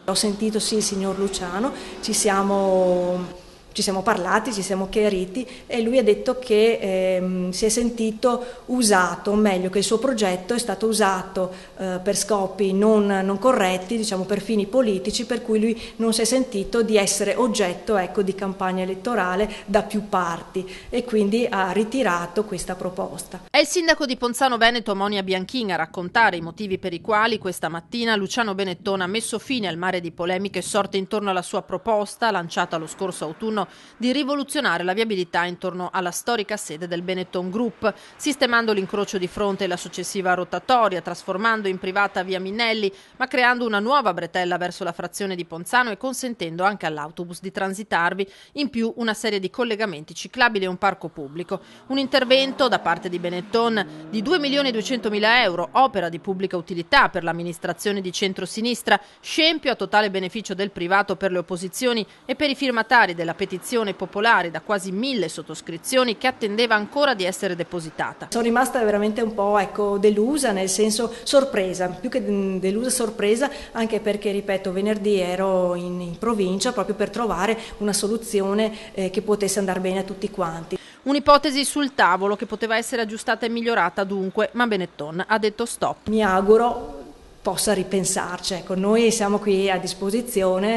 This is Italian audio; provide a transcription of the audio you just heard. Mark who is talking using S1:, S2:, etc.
S1: Ho sentito sì il signor Luciano, ci siamo parlati, ci siamo chiariti e lui ha detto che si è sentito usato, o meglio che il suo progetto è stato usato per scopi non corretti, diciamo per fini politici, per cui lui non si è sentito di essere oggetto, ecco, di campagna elettorale da più parti e quindi ha ritirato questa proposta.
S2: È il sindaco di Ponzano Veneto Monia Bianchin a raccontare i motivi per i quali questa mattina Luciano Benettone ha messo fine al mare di polemiche sorte intorno alla sua proposta, lanciata lo scorso autunno, di rivoluzionare la viabilità intorno alla storica sede del Benetton Group, sistemando l'incrocio di fronte e la successiva rotatoria, trasformando in privata via Minnelli, ma creando una nuova bretella verso la frazione di Ponzano e consentendo anche all'autobus di transitarvi, in più una serie di collegamenti ciclabili e un parco pubblico. Un intervento da parte di Benetton di 2.200.000 euro, opera di pubblica utilità per l'amministrazione di centrosinistra, scempio a totale beneficio del privato per le opposizioni e per i firmatari della petizione popolare da quasi 1.000 sottoscrizioni che attendeva ancora di essere depositata.
S1: Sono rimasta veramente un po', ecco, delusa, nel senso sorpresa, più che delusa, sorpresa, anche perché, ripeto, venerdì ero in provincia proprio per trovare una soluzione che potesse andare bene a tutti quanti.
S2: Un'ipotesi sul tavolo che poteva essere aggiustata e migliorata dunque, ma Benetton ha detto stop.
S1: Mi auguro possa ripensarci, ecco, noi siamo qui a disposizione.